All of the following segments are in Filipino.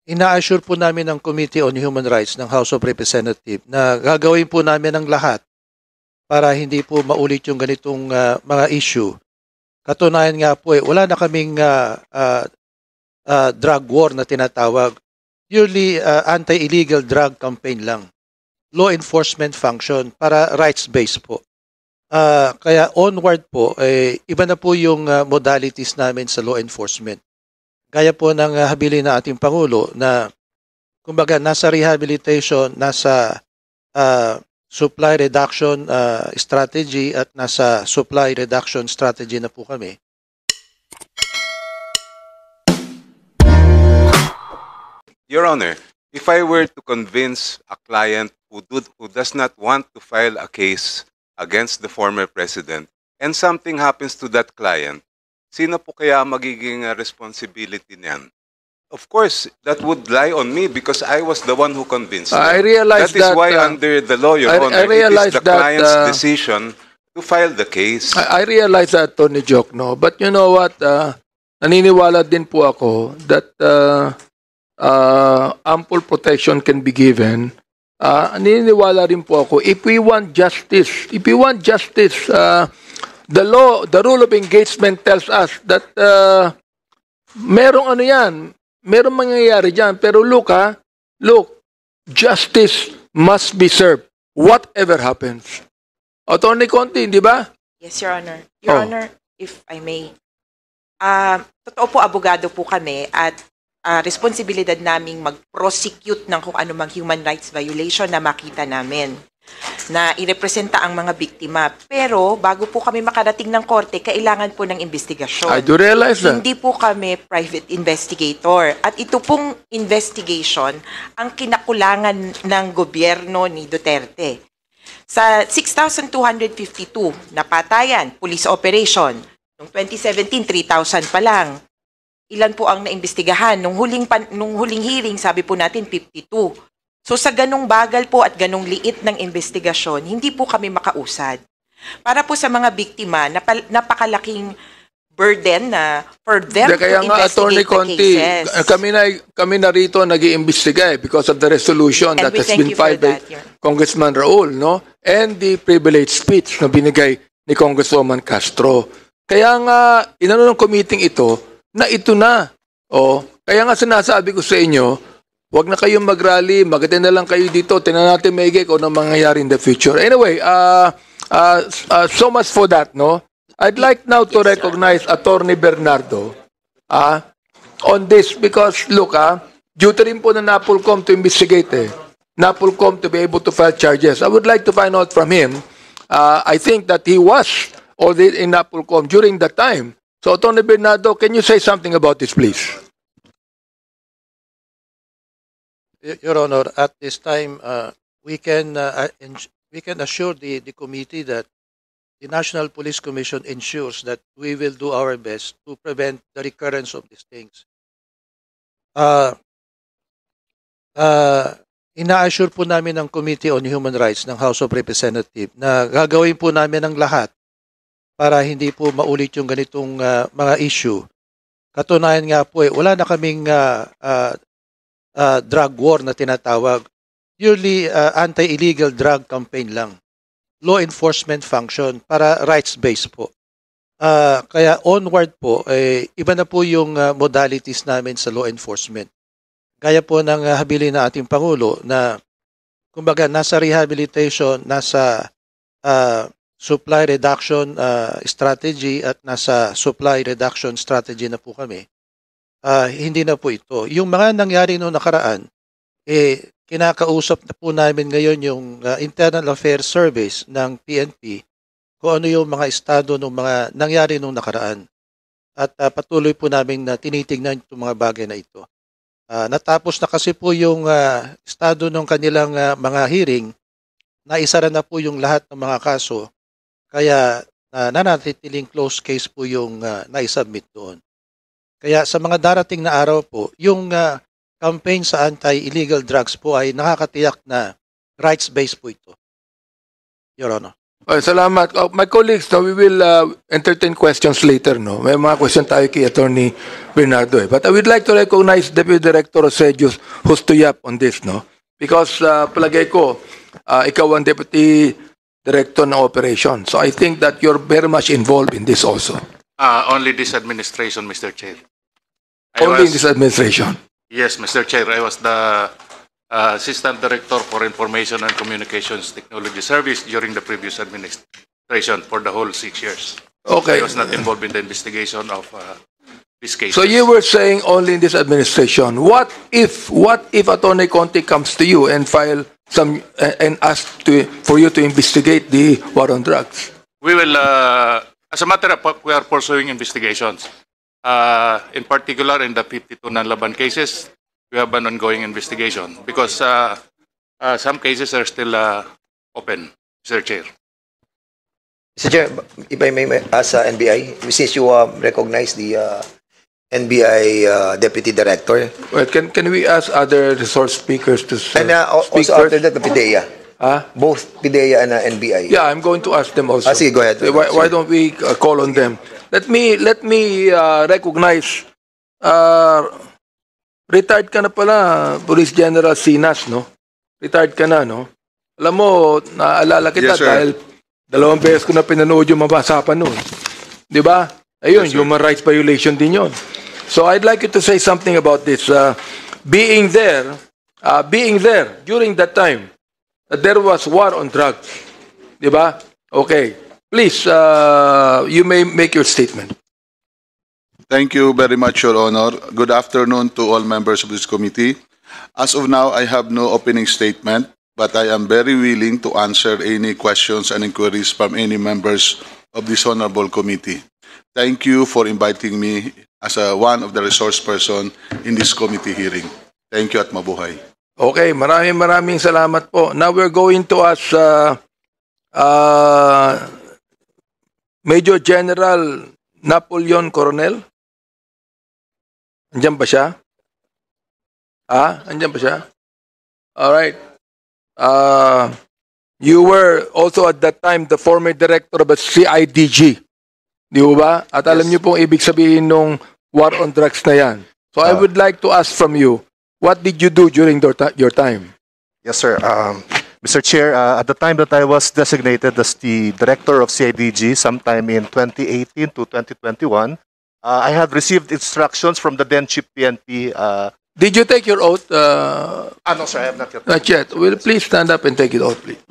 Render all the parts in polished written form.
ina-assure po namin ng Committee on Human Rights ng House of Representatives na gagawin po namin ang lahat para hindi po maulit yung ganitong mga issue. Katunayan nga po, wala na kaming drug war na tinatawag. Purely anti-illegal drug campaign lang. Law enforcement function para rights-based po. Kaya onward po, iba na po yung modalities namin sa law enforcement. Gaya po ng habilin na ating Pangulo na kumbaga nasa rehabilitation, nasa supply reduction strategy at nasa supply reduction strategy na po kami. Your Honor, if I were to convince a client who does not want to file a case against the former president and something happens to that client, sino po kaya magiging responsibility niyan? Of course, that would lie on me because I was the one who convinced them. I realize that is why under the law, Your Honor, it is the client's decision to file the case. I realize that, Tony Jokno, but you know what? Naniniwala din po ako that ample protection can be given. Naniniwala rin po ako, if we want justice, the rule of engagement tells us that merong ano yan, merong mangyayari dyan. Pero look, justice must be served, whatever happens. Attorney Conti, di ba? Yes, Your Honor. Your Honor, if I may, totoo po, abogado po kami at responsibilidad naming mag-prosecute ng kung ano mang human rights violation na makita namin na irepresenta ang mga biktima. Pero bago po kami makarating ng korte, kailangan po ng investigasyon. I do realize that. Hindi po kami private investigator. At ito pong investigation ang kinakulangan ng gobyerno ni Duterte. Sa 6,252 na patayan, police operation, noong 2017, 3,000 pa lang. Ilan po ang naimbestigahan? Nung huling hearing, sabi po natin 52. So sa ganung bagal po at ganung liit ng investigasyon, hindi po kami makausad. Para po sa mga biktima, napakalaking burden na for them to kaya nga, Attorney investigate the Conti, cases. kami na rito nag-iimbestiga because of the resolution And that we has thank been you for filed by that, Your- Congressman Raul, no? And the privileged speech na binigay ni Congresswoman Castro. Kaya nga, inano ng committee ito, na ito na. Kaya nga sinasabi ko sa inyo, huwag na kayong mag-rally, mag-attend na lang kayo dito, tinan natin maigi kung anong mangyayari in the future. Anyway, so much for that, no? I'd like now to recognize Attorney Bernardo on this because, look, duty rin po na NAPOLCOM to investigate NAPOLCOM to be able to file charges. I would like to find out from him. I think that he was already in NAPOLCOM during that time. So, Attorney Bernardo, can you say something about this, please? Your Honor, at this time, we can assure the committee that the National Police Commission ensures that we will do our best to prevent the recurrence of these things. Ina-assure po namin ng Committee on Human Rights ng House of Representatives na gagawin po namin ang lahat para hindi po maulit yung ganitong mga issue. Katunayan nga po, wala na kaming drug war na tinatawag. Purely anti-illegal drug campaign lang. Law enforcement function para rights-based po. Kaya onward po, iba na po yung modalities namin sa law enforcement. Gaya po ng habilin na ating Pangulo na kumbaga nasa rehabilitation, nasa supply reduction strategy at nasa supply reduction strategy na po kami. Hindi na po ito. Yung mga nangyari noong nakaraan, kinakausap na po namin ngayon yung Internal Affairs Service ng PNP kung ano yung mga estado ng mga nangyari noong nakaraan. At patuloy po namin na tinitingnan itong mga bagay na ito. Natapos na kasi po yung estado ng kanilang mga hearing, naisara na po yung lahat ng mga kaso, kaya nanatitiling close case po yung naisubmit doon. Kaya sa mga darating na araw po, yung campaign sa anti-illegal drugs po ay nakakatiyak na rights-based po ito, Your Honor. Salamat. My colleagues, no, we will entertain questions later. No? May mga question tayo kay Attorney Bernardo. But I would like to recognize Deputy Director Osedius Hustuyap on this. No? Because palagay ko, ikaw ang Deputy Director ng Operation. So I think that you're very much involved in this also. Only this administration, Mr. Chair. Only in this administration. Yes, Mr. Chair. I was the Assistant Director for Information and Communications Technology Service during the previous administration for the whole 6 years. Okay. I was not involved in the investigation of this case. So you were saying only in this administration. What if Attorney Conte comes to you and file some and ask for you to investigate the war on drugs? We will, as a matter of fact, we are pursuing investigations. In particular, in the 52 non-laban cases, we have an ongoing investigation because some cases are still open, Mr. Chair. Mr. Chair, if I may ask NBI, since you recognize the NBI Deputy Director. Well, can we ask other resource speakers to And speak also after that, the PIDEA. Huh? Both PIDEA and NBI. Yeah, I'm going to ask them also. Sige, go ahead. Why don't we call on them? Let me recognize retired ka na pala, Police General Sinas, no? Retired ka na, no? Alam mo, naaalala kita Yes, sir. dahil 2 beses ko na pinanood yung mabasapan noon. Di ba? Ayun, Yes, sir. human rights violation din yun. So I'd like you to say something about this. Being there during that time, there was war on drugs. Di ba? Okay. Please, you may make your statement. Thank you very much, Your Honor. Good afternoon to all members of this committee. As of now, I have no opening statement, but I am very willing to answer any questions and inquiries from any members of this honorable committee. Thank you for inviting me as one of the resource person in this committee hearing. Thank you at mabuhay. Okay, maraming salamat po. Now we're going to ask Major General Napoleon Coronel. Andiyan ba siya? Andiyan ba siya? All right. You were also at that time the former director of the CIDG. Di ba? At alam niyo pong ibig sabihin nung war on drugs na yan. So I would like to ask from you, what did you do during your time? Yes, sir. Mr. Chair, at the time that I was designated as the director of CIDG sometime in 2018 to 2021, I had received instructions from the then Chief PNP. Did you take your oath? No, sir, I have not yet. Not yet. Will you please stand up and take it oath, please?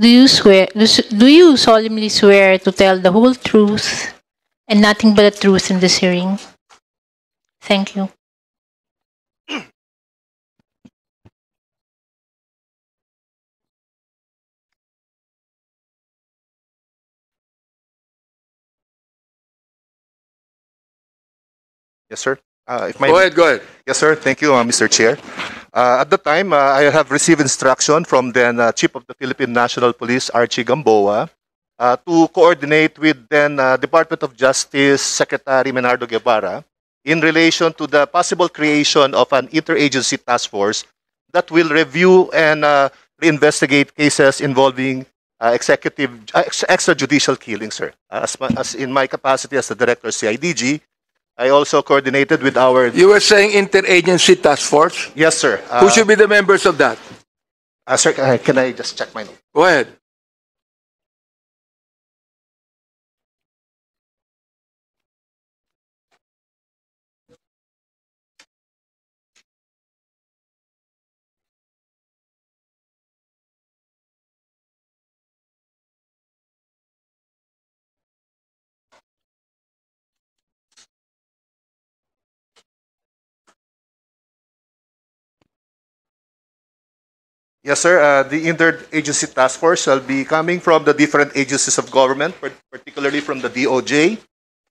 Do you solemnly swear to tell the whole truth and nothing but the truth in this hearing? Thank you. Yes, sir. Go ahead. Yes, sir. Thank you, Mr. Chair. At the time, I have received instruction from then Chief of the Philippine National Police, Archie Gamboa, to coordinate with then Department of Justice Secretary Menardo Guevara in relation to the possible creation of an interagency task force that will review and reinvestigate cases involving extrajudicial killings, sir. As in my capacity as the director of CIDG, I also coordinated with our... You were saying interagency task force? Yes, sir. Who should be the members of that? Sir, can I just check my note? Go ahead. Yes, sir. The interagency task force shall be coming from the different agencies of government, particularly from the DOJ,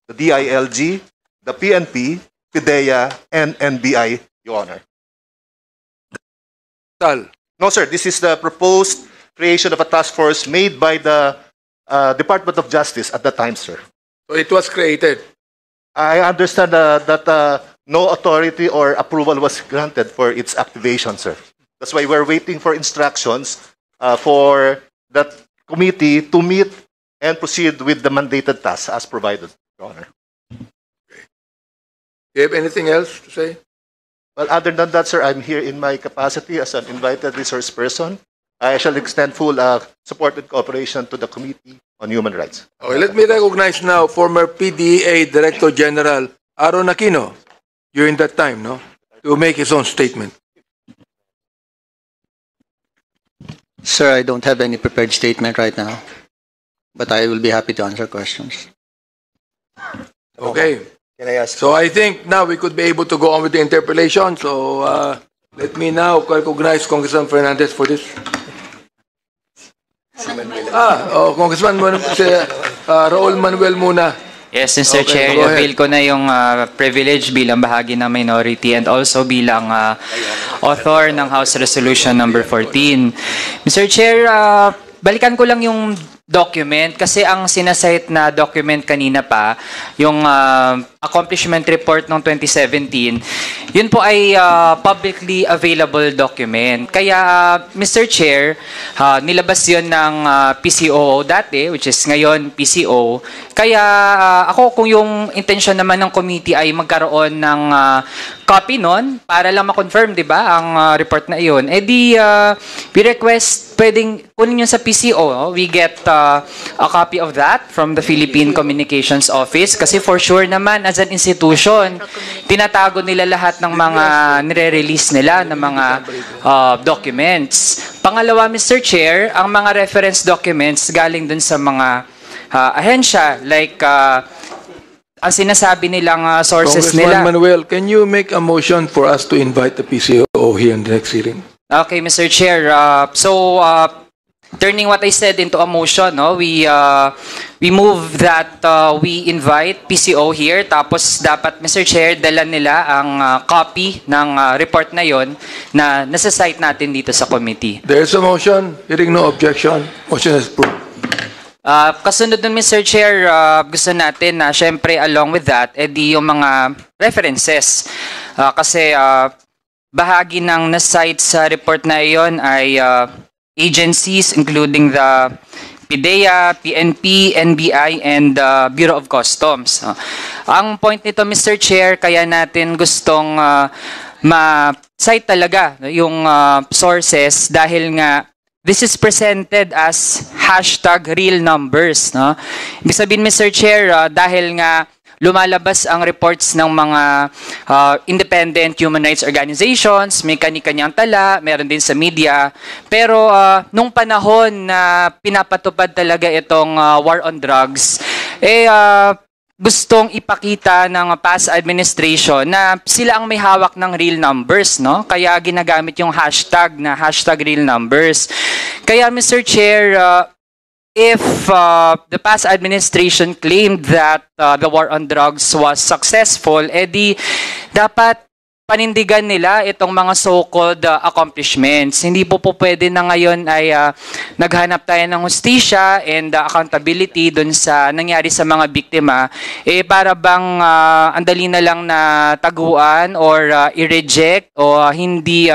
the DILG, the PNP, PIDEA, and NBI, Your Honor. No, sir. This is the proposed creation of a task force made by the Department of Justice at the time, sir. So it was created. I understand that no authority or approval was granted for its activation, sir. That's why we're waiting for instructions for that committee to meet and proceed with the mandated tasks as provided, Your Honor. Do you have anything else to say? Well, other than that, sir, I'm here in my capacity as an invited resource person. I shall extend full support and cooperation to the Committee on Human Rights. Okay, let me recognize now former PDEA Director General Aaron Aquino during that time, no, to make his own statement. Sir, I don't have any prepared statement right now, but I will be happy to answer questions. Okay. Can I ask? So I think now we could be able to go on with the interpellation. So let me now recognize Congressman Fernandez for this. Congressman Raul Manuel muna. Yes, Mr. Okay, Chair, go ahead. avail ko na yung privilege bilang bahagi ng minority and also bilang author ng House Resolution number 14. Mr. Chair, balikan ko lang yung document kasi ang sinasite na document kanina pa, yung accomplishment report ng 2017, yun po ay publicly available document. Kaya, Mr. Chair, nilabas yun ng PCOO dati, which is ngayon PCO. Kaya ako kung yung intention naman ng committee ay magkaroon ng copy nun para lang ma-confirm, di ba, ang report na iyon, we request pwedeng kunin yun sa PCO. No? We get a copy of that from the Philippine Communications Office kasi for sure naman as an institution, tinatago nila lahat ng mga nire-release nila ng mga documents. Pangalawa, Mr. Chair, ang mga reference documents galing dun sa mga ahensya like ang sinasabi nilang sources Congressman nila. Manuel, can you make a motion for us to invite the PCO here in the next hearing? Okay, Mr. Chair. Turning what I said into a motion, no, we move that we invite PCO here. Tapos dapat, Mr. Chair, dala nila ang copy ng report na yon na nasa-cite natin dito sa committee. There is a motion. Hearing no objection. Motion is approved. Kasunod nun, Mr. Chair, gusto natin na syempre along with that, edi yung mga references. Kasi bahagi ng na-cite sa report na iyon ay agencies including the PIDEA, PNP, NBI, and Bureau of Customs. Ang point nito, Mr. Chair, kaya natin gustong ma-cite talaga yung sources dahil nga this is presented as #real numbers. No? Ibig sabihin, Mr. Chair, dahil nga lumalabas ang reports ng mga independent human rights organizations, may kani-kanyang tala, meron din sa media. Pero nung panahon na pinapatupad talaga itong war on drugs, gustong ipakita ng past administration na sila ang may hawak ng real numbers, no? Kaya ginagamit yung hashtag na #real numbers. Kaya, Mr. Chair, if the past administration claimed that the war on drugs was successful, edi dapat panindigan nila itong mga so-called accomplishments. Hindi po pwede na ngayon ay naghanap tayo ng hustisya and accountability dun sa nangyari sa mga biktima. Para bang andali na lang na taguan or i-reject o hindi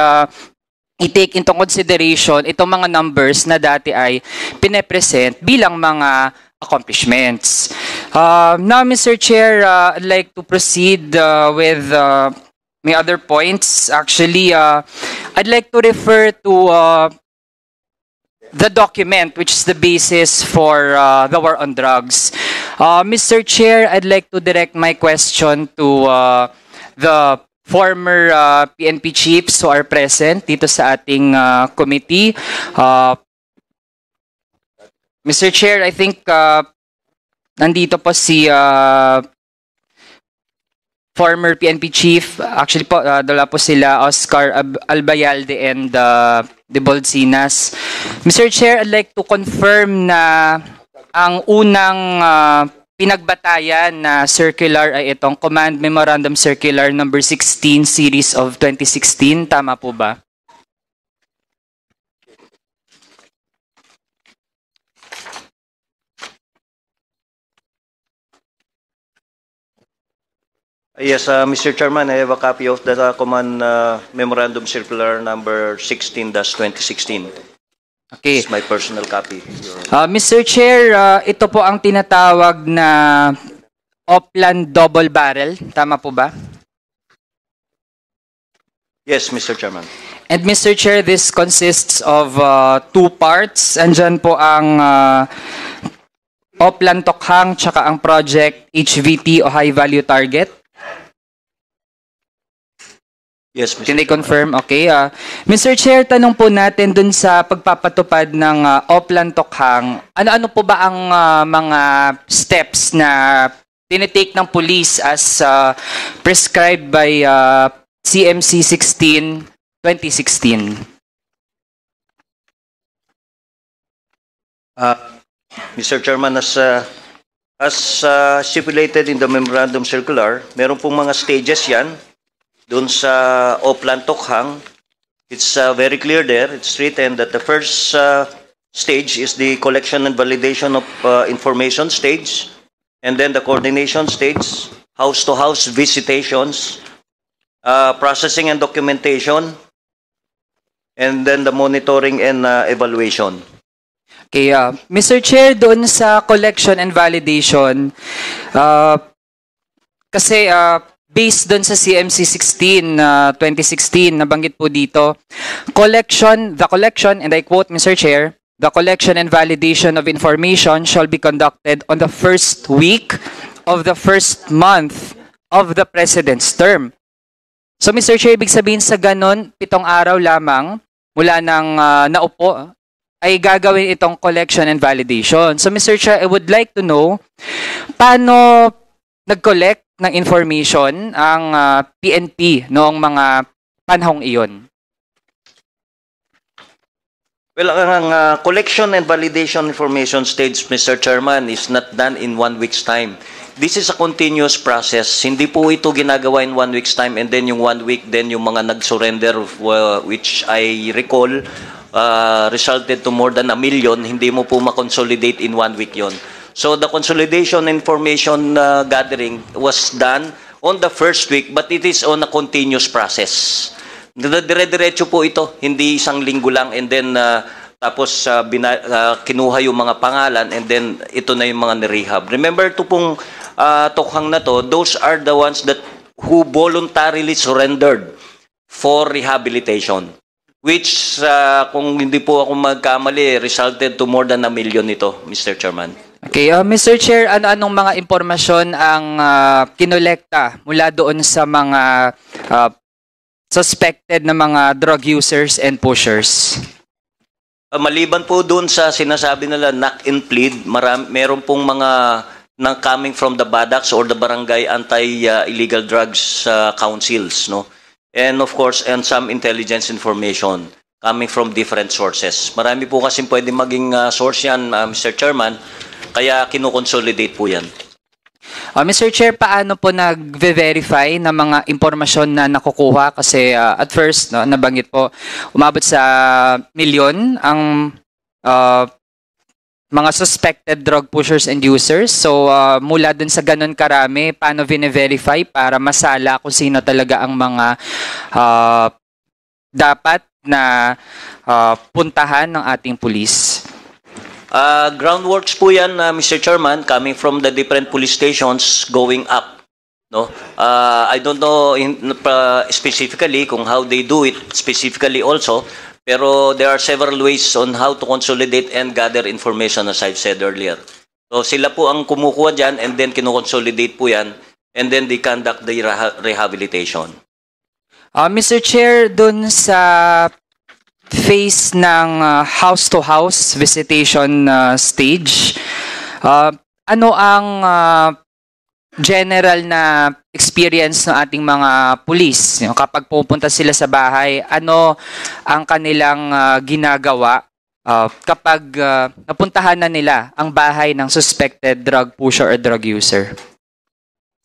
i-take into consideration itong mga numbers na dati ay pine-present bilang mga accomplishments. Now, Mr. Chair, I'd like to proceed with my other points. Actually, I'd like to refer to the document which is the basis for the war on drugs. Mr. Chair, I'd like to direct my question to the former PNP chiefs who are present dito sa ating committee. Mr. Chair, I think nandito po si former PNP chief. Actually po, dala po sila Oscar Albayalde and De Bolsinas. Mr. Chair, I'd like to confirm na ang unang pinagbatayan na circular ay itong Command Memorandum Circular number 16 series of 2016. Tama po ba? Yes, Mr. Chairman, I have a copy of the Command Memorandum Circular number 16-2016. Okay. It's my personal copy. Mr. Chair, ito po ang tinatawag na Oplan Double Barrel. Tama po ba? Yes, Mr. Chairman. And Mr. Chair, this consists of two parts. Andyan po ang Oplan Tokhang tsaka ang project HVT o High Value Target. Yes, Mr. Can they confirm? Okay. Mr. Chair, tanong po natin dun sa pagpapatupad ng Oplan Tokhang. Ano-ano po ba ang mga steps na tinitake ng police as prescribed by CMC 16, 2016? Mr. Chairman, as stipulated in the Memorandum Circular, meron pong mga stages yan. Doon sa Oplan Tokhang, it's very clear there. It's written that the first stage is the collection and validation of information stage, and then the coordination stage, house-to-house visitations, processing and documentation, and then the monitoring and evaluation. Okay, Mr. Chair, doon sa collection and validation, kasi based doon sa CMC 16, 2016, nabanggit po dito, the collection, and I quote, Mr. Chair, the collection and validation of information shall be conducted on the first week of the first month of the President's term. So, Mr. Chair, ibig sabihin sa ganon, 7 araw lamang mula nang naupo, ay gagawin itong collection and validation. So, Mr. Chair, I would like to know, paano nag-collect ng information ang PNP noong mga panahong iyon? Well, ang collection and validation information stage, Mr. Chairman, is not done in 1 week's time. This is a continuous process. Hindi po ito ginagawa in 1 week's time and then yung 1 week, then yung mga nag-surrender, which I recall, resulted to more than 1 million, hindi mo po makonsolidate in 1 week yon. So the consolidation information gathering was done on the first week, but it is on a continuous process. Dire-diretso po ito, hindi isang linggo lang, and then tapos kinuha yung mga pangalan, and then ito na yung mga nirehab. Remember ito pong Tokhang na to, those are the ones who voluntarily surrendered for rehabilitation, which kung hindi po ako magkamali, resulted to more than 1 million ito, Mr. Chairman. Okay, Mr. Chair, ano-anong mga impormasyon ang kinolekta mula doon sa mga suspected na mga drug users and pushers? Maliban po doon sa sinasabi nila knock and plead, meron pong mga coming from the BADACs or the Barangay Anti-Illegal Drugs Councils, no? And of course, and some intelligence information coming from different sources. Marami po kasi pwede maging source yan, Mr. Chairman. Kaya kinoconsolidate po yan. Mr. Chair, paano po nag-verify ng mga impormasyon na nakukuha? Kasi at first, no, nabanggit po, umabot sa milyon ang mga suspected drug pushers and users. So mula dun sa ganun karami, paano vine-verify para masala kung sino talaga ang mga dapat na puntahan ng ating police? Groundworks po yan, Mr. Chairman, coming from the different police stations going up. No, I don't know specifically kung how they do it specifically also, pero there are several ways on how to consolidate and gather information, as I've said earlier. So sila po ang kumukuha dyan, and then kinoconsolidate po yan, and then they conduct the rehabilitation. Mr. Chair, dun sa phase ng house-to-house visitation stage, ano ang general na experience ng ating mga pulis? Kapag pupunta sila sa bahay, ano ang kanilang ginagawa kapag napuntahan na nila ang bahay ng suspected drug pusher or drug user?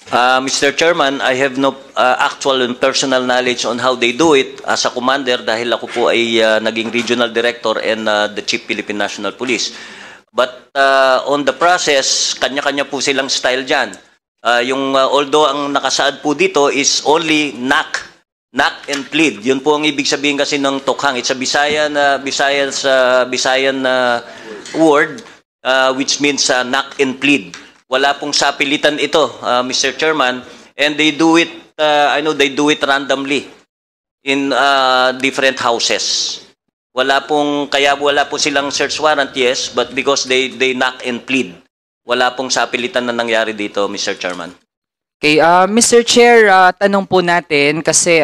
Mr. Chairman, I have no actual and personal knowledge on how they do it as a commander dahil ako po ay naging regional director and the Chief Philippine National Police. But on the process, kanya-kanya po silang style dyan. Although ang nakasaad po dito is only knock and plead. Yun po ang ibig sabihin kasi ng tokhang. It's a Bisayan word which means knock and plead. Wala pong sapilitan ito, Mr. Chairman, and they do it I know they do it randomly in different houses. Kaya wala po silang search warrant, yes, but because they knock and plead. Wala pong sapilitan na nangyari dito, Mr. Chairman. Okay, Mr. Chair, tanong po natin kasi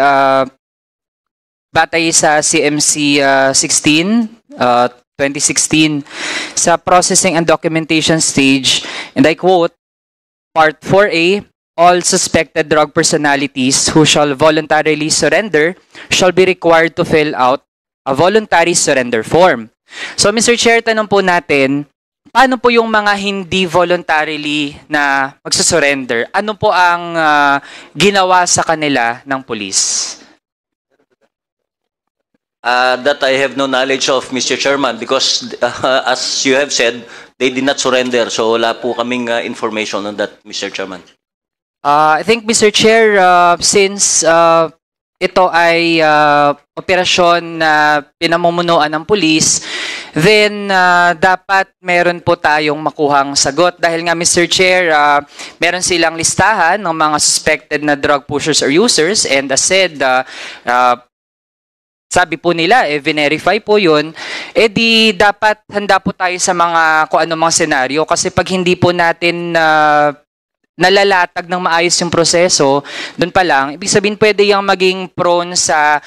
batay sa CMC 2016 sa processing and documentation stage, and I quote, Part 4A, all suspected drug personalities who shall voluntarily surrender shall be required to fill out a voluntary surrender form. So, Mr. Chair, tanong po natin, paano po yung mga hindi voluntarily na magsusurrender? Ano po ang ginawa sa kanila ng police? That I have no knowledge of, Mr. Chairman, because as you have said, they did not surrender. So wala po kaming information on that, Mr. Chairman. I think, Mr. Chair, since ito ay operasyon na pinamumunuan ng police, then dapat meron po tayong makuhang sagot. Dahil nga, Mr. Chair, meron silang listahan ng mga suspected na drug pushers or users, and as said, sabi po nila, verify po yun, di dapat handa po tayo sa mga kung ano mga senaryo. Kasi pag hindi po natin nalalatag ng maayos yung proseso, doon pa lang, ibig sabihin pwede yung maging prone sa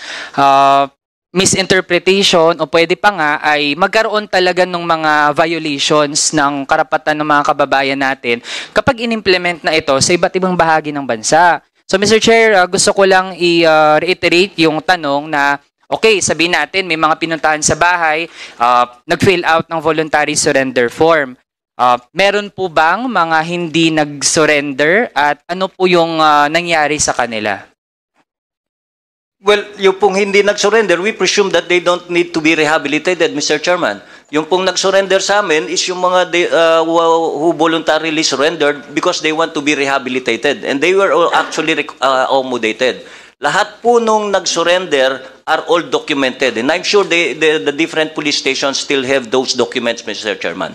misinterpretation o pwede pa nga ay magkaroon talaga ng mga violations ng karapatan ng mga kababayan natin kapag in-implement na ito sa iba't ibang bahagi ng bansa. So, Mr. Chair, gusto ko lang i-reiterate yung tanong na okay, sabihin natin, may mga pinuntahan sa bahay, nag-fill out ng voluntary surrender form. Meron po bang mga hindi nag-surrender at ano po yung nangyari sa kanila? Well, yung pong hindi nag-surrender, we presume that they don't need to be rehabilitated, Mr. Chairman. Yung pong nag-surrender sa amin is yung mga who voluntarily surrendered because they want to be rehabilitated. And they were all actually accommodated. Lahat po nung nag-surrender are all documented. And I'm sure the different police stations still have those documents, Mr. Chairman.